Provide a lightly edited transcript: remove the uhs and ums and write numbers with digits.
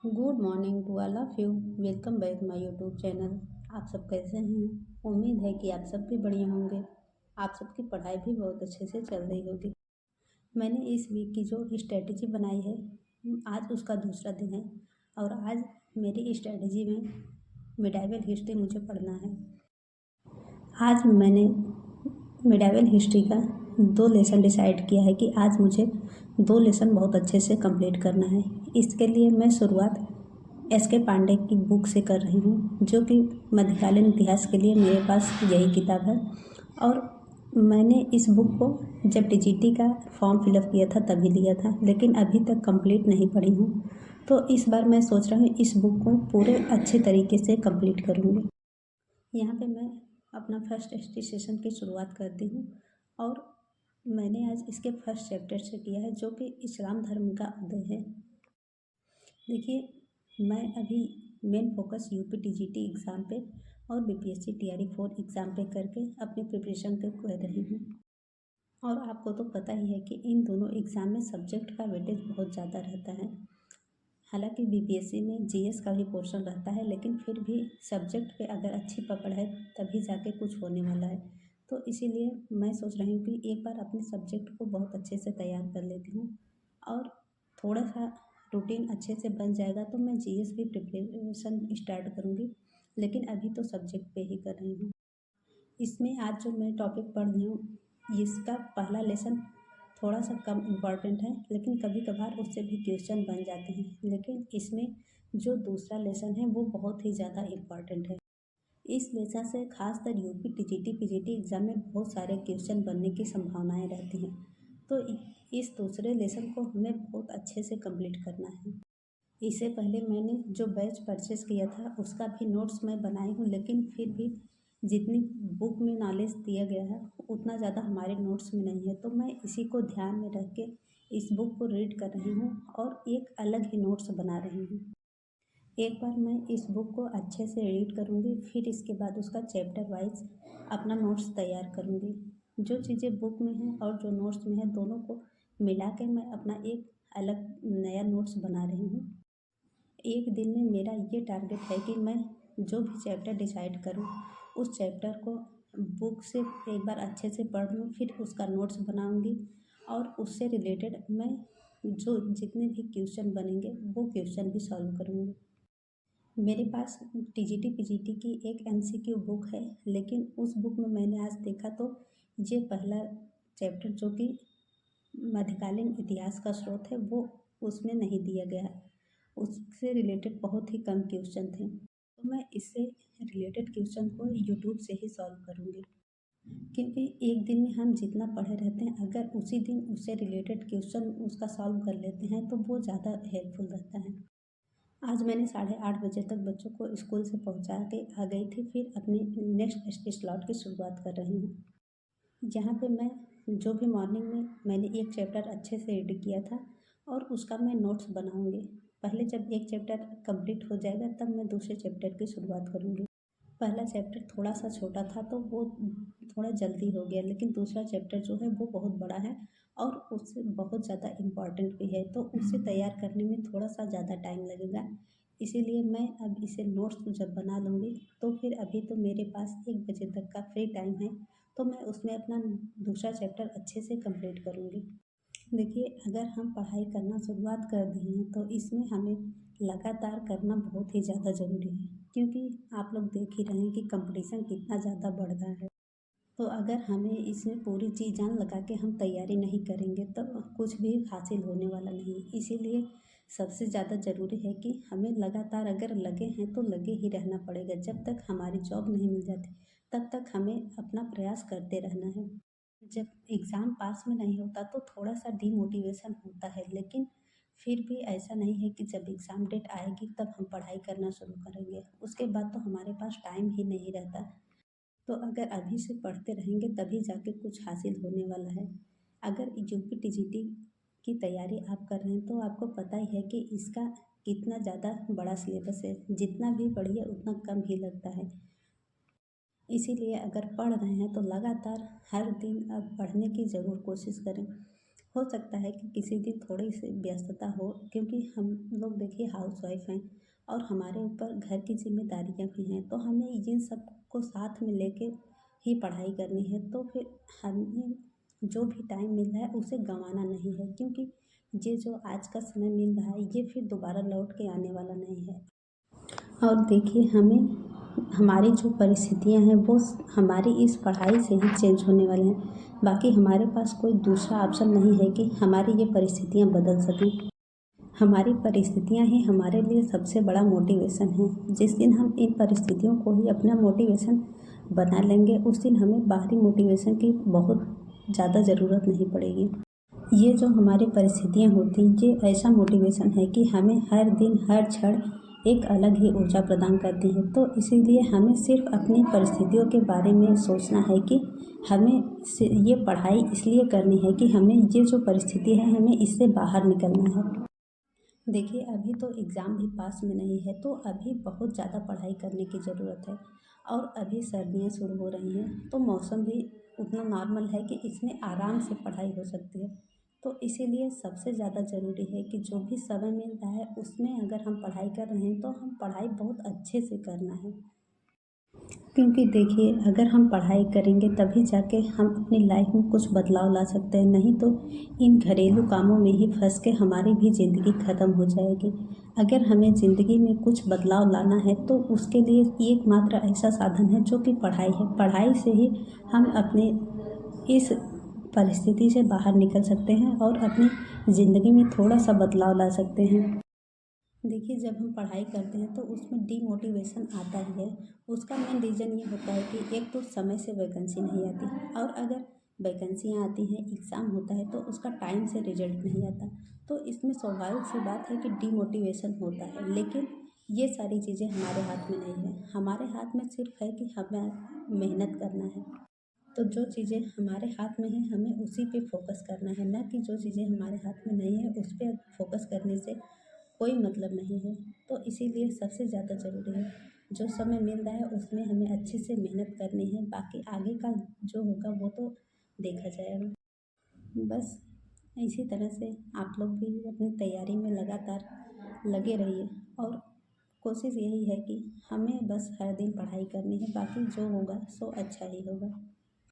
Good morning to all of you. Welcome back my YouTube channel. आप सब कैसे हैं? उम्मीद है कि आप सब भी बढ़िया होंगे। आप सबकी पढ़ाई भी बहुत अच्छे से चल रही होगी। मैंने इस वीक की जो स्ट्रेटजी बनाई है, आज उसका दूसरा दिन है और आज मेरी स्ट्रेटजी में मिडाइवल हिस्ट्री मुझे पढ़ना है। आज मैंने मिडाइवल हिस्ट्री का 2 लेसन डिसाइड किया है कि आज मुझे 2 लेसन बहुत अच्छे से कंप्लीट करना है। इसके लिए मैं शुरुआत एस.के. पांडे की बुक से कर रही हूँ, जो कि मध्यकालीन इतिहास के लिए मेरे पास यही किताब है। और मैंने इस बुक को जब टीजीटी का फॉर्म फिलअप किया था तभी लिया था, लेकिन अभी तक कंप्लीट नहीं पढ़ी हूँ। तो इस बार मैं सोच रहा हूँ इस बुक को पूरे अच्छे तरीके से कंप्लीट करूँगी। यहाँ पे मैं अपना फर्स्ट सेशन की शुरुआत करती हूँ और मैंने आज इसके फर्स्ट चैप्टर से किया है, जो कि इस्लाम धर्म का उदय है। देखिए, मैं अभी main focus UP TGT exam पे और बीपीएससी टीआरई 4 एग्ज़ाम पे करके अपनी प्रिपरेशन कर रही हूँ। और आपको तो पता ही है कि इन दोनों एग्ज़ाम में सब्जेक्ट का वेटेज बहुत ज़्यादा रहता है। हालांकि बीपीएससी में जीएस का भी पोर्शन रहता है, लेकिन फिर भी सब्जेक्ट पे अगर अच्छी पकड़ है तभी जाके कुछ होने वाला है। तो इसीलिए मैं सोच रही हूँ कि एक बार अपने सब्जेक्ट को बहुत अच्छे से तैयार कर लेती हूँ और थोड़ा सा रूटीन अच्छे से बन जाएगा तो मैं जीएस भी प्रिपरेशन स्टार्ट करूँगी, लेकिन अभी तो सब्जेक्ट पे ही कर रही हूँ। इसमें आज जो मैं टॉपिक पढ़ रही हूँ, इसका पहला लेसन थोड़ा सा कम इम्पॉर्टेंट है, लेकिन कभी कभार उससे भी क्वेश्चन बन जाते हैं। लेकिन इसमें जो दूसरा लेसन है वो बहुत ही ज़्यादा इम्पॉर्टेंट है। इस लेसन से खासकर यूपी टीजीटी पीजीटी एग्ज़ाम में बहुत सारे क्वेश्चन बनने की संभावनाएं रहती हैं। तो इस दूसरे लेसन को हमें बहुत अच्छे से कंप्लीट करना है। इससे पहले मैंने जो बैच परचेस किया था उसका भी नोट्स मैं बनाई हूँ, लेकिन फिर भी जितनी बुक में नॉलेज दिया गया है उतना ज़्यादा हमारे नोट्स में नहीं है। तो मैं इसी को ध्यान में रख के इस बुक को रीड कर रही हूँ और एक अलग ही नोट्स बना रही हूँ। एक बार मैं इस बुक को अच्छे से रीड करूँगी, फिर इसके बाद उसका चैप्टर वाइज अपना नोट्स तैयार करूँगी। जो चीज़ें बुक में हैं और जो नोट्स में है दोनों को मिला के मैं अपना एक अलग नया नोट्स बना रही हूँ। एक दिन में मेरा ये टारगेट है कि मैं जो भी चैप्टर डिसाइड करूँ उस चैप्टर को बुक से एक बार अच्छे से पढ़ लूँ, फिर उसका नोट्स बनाऊँगी और उससे रिलेटेड मैं जो जितने भी क्वेश्चन बनेंगे वो क्वेश्चन भी सॉल्व करूँगी। मेरे पास टीजीटी पीजीटी की एक एमसीक्यू बुक है, लेकिन उस बुक में मैंने आज देखा तो ये पहला चैप्टर जो कि मध्यकालीन इतिहास का स्रोत है वो उसमें नहीं दिया गया है। उससे रिलेटेड बहुत ही कम क्वेश्चन थे, तो मैं इससे रिलेटेड क्वेश्चन को यूट्यूब से ही सॉल्व करूँगी। क्योंकि एक दिन में हम जितना पढ़े रहते हैं, अगर उसी दिन उससे रिलेटेड क्वेश्चन उसका सॉल्व कर लेते हैं तो वो ज़्यादा हेल्पफुल रहता है। आज मैंने 8:30 बजे तक बच्चों को स्कूल से पहुंचा के आ गई थी, फिर अपने नेक्स्ट स्लॉट की शुरुआत कर रही हूँ। यहाँ पे मैं जो भी मॉर्निंग में मैंने एक चैप्टर अच्छे से रीड किया था और उसका मैं नोट्स बनाऊँगी। पहले जब एक चैप्टर कंप्लीट हो जाएगा तब मैं दूसरे चैप्टर की शुरुआत करूँगी। पहला चैप्टर थोड़ा सा छोटा था तो वो थोड़ा जल्दी हो गया, लेकिन दूसरा चैप्टर जो है वो बहुत बड़ा है और उससे बहुत ज़्यादा इम्पॉर्टेंट भी है, तो उसे तैयार करने में थोड़ा सा ज़्यादा टाइम लगेगा। इसीलिए मैं अब इसे नोट्स जब बना लूँगी तो फिर अभी तो मेरे पास 1 बजे तक का फ्री टाइम है, तो मैं उसमें अपना दूसरा चैप्टर अच्छे से कंप्लीट करूँगी। देखिए, अगर हम पढ़ाई करना शुरुआत कर दिए हैं तो इसमें हमें लगातार करना बहुत ही ज़्यादा ज़रूरी है, क्योंकि आप लोग देख ही रहे हैं कि कंपटीशन कितना ज़्यादा बढ़ रहा है। तो अगर हमें इसमें पूरी जी जान लगा के हम तैयारी नहीं करेंगे तो कुछ भी हासिल होने वाला नहीं। इसीलिए सबसे ज़्यादा ज़रूरी है कि हमें लगातार अगर लगे हैं तो लगे ही रहना पड़ेगा। जब तक हमारी जॉब नहीं मिल जाती तब तक हमें अपना प्रयास करते रहना है। जब एग्ज़ाम पास में नहीं होता तो थोड़ा सा डीमोटिवेशन होता है, लेकिन फिर भी ऐसा नहीं है कि जब एग्ज़ाम डेट आएगी तब हम पढ़ाई करना शुरू करेंगे। उसके बाद तो हमारे पास टाइम ही नहीं रहता। तो अगर अभी से पढ़ते रहेंगे तभी जाके कुछ हासिल होने वाला है। अगर यूपी टीजीटी की तैयारी आप कर रहे हैं तो आपको पता ही है कि इसका कितना ज़्यादा बड़ा सिलेबस है। जितना भी पढ़िए उतना कम ही लगता है। इसीलिए अगर पढ़ रहे हैं तो लगातार हर दिन अब पढ़ने की ज़रूर कोशिश करें। हो सकता है कि किसी दिन थोड़ी सी व्यस्तता हो, क्योंकि हम लोग देखिए हाउसवाइफ हैं और हमारे ऊपर घर की जिम्मेदारियां भी हैं, तो हमें इन सब को साथ में लेके ही पढ़ाई करनी है। तो फिर हमें जो भी टाइम मिल रहा है उसे गंवाना नहीं है, क्योंकि ये जो आज का समय मिल रहा है ये फिर दोबारा लौट के आने वाला नहीं है। और देखिए हमें हमारी जो परिस्थितियां हैं वो हमारी इस पढ़ाई से ही चेंज होने वाले हैं। बाकी हमारे पास कोई दूसरा ऑप्शन नहीं है कि हमारी ये परिस्थितियां बदल सकें। हमारी परिस्थितियां ही हमारे लिए सबसे बड़ा मोटिवेशन है। जिस दिन हम इन परिस्थितियों को ही अपना मोटिवेशन बना लेंगे उस दिन हमें बाहरी मोटिवेशन की बहुत ज़्यादा ज़रूरत नहीं पड़ेगी। ये जो हमारी परिस्थितियाँ होती हैं ये ऐसा मोटिवेशन है कि हमें हर दिन हर क्षण एक अलग ही ऊर्जा प्रदान करती है। तो इसीलिए हमें सिर्फ अपनी परिस्थितियों के बारे में सोचना है कि हमें ये पढ़ाई इसलिए करनी है कि हमें ये जो परिस्थिति है हमें इससे बाहर निकलना है। देखिए अभी तो एग्ज़ाम भी पास में नहीं है, तो अभी बहुत ज़्यादा पढ़ाई करने की ज़रूरत है। और अभी सर्दियाँ शुरू हो रही हैं तो मौसम भी उतना नॉर्मल है कि इसमें आराम से पढ़ाई हो सकती है। तो इसीलिए सबसे ज़्यादा ज़रूरी है कि जो भी समय मिल रहा है उसमें अगर हम पढ़ाई कर रहे हैं तो हम पढ़ाई बहुत अच्छे से करना है। क्योंकि देखिए अगर हम पढ़ाई करेंगे तभी जाके हम अपनी लाइफ में कुछ बदलाव ला सकते हैं, नहीं तो इन घरेलू कामों में ही फंस के हमारी भी ज़िंदगी ख़त्म हो जाएगी। अगर हमें ज़िंदगी में कुछ बदलाव लाना है तो उसके लिए एकमात्र ऐसा साधन है जो कि पढ़ाई है। पढ़ाई से ही हम अपने इस परिस्थिति से बाहर निकल सकते हैं और अपनी ज़िंदगी में थोड़ा सा बदलाव ला सकते हैं। देखिए जब हम पढ़ाई करते हैं तो उसमें डीमोटिवेशन आता ही है। उसका मेन रीज़न ये होता है कि एक तो समय से वैकेंसी नहीं आती, और अगर वैकेंसियाँ आती हैं एग्ज़ाम होता है तो उसका टाइम से रिजल्ट नहीं आता। तो इसमें स्वाभाविक सी बात है कि डीमोटिवेशन होता है। लेकिन ये सारी चीज़ें हमारे हाथ में नहीं है। हमारे हाथ में सिर्फ है कि हमें मेहनत करना है। तो जो चीज़ें हमारे हाथ में हैं हमें उसी पे फोकस करना है, ना कि जो चीज़ें हमारे हाथ में नहीं है उस पर फोकस करने से कोई मतलब नहीं है। तो इसीलिए सबसे ज़्यादा ज़रूरी है जो समय मिल रहा है उसमें हमें अच्छे से मेहनत करनी है। बाकी आगे का जो होगा वो तो देखा जाएगा। बस इसी तरह से आप लोग भी अपनी तैयारी में लगातार लगे रहिए, और कोशिश यही है कि हमें बस हर दिन पढ़ाई करनी है, बाकी जो होगा सो अच्छा ही होगा।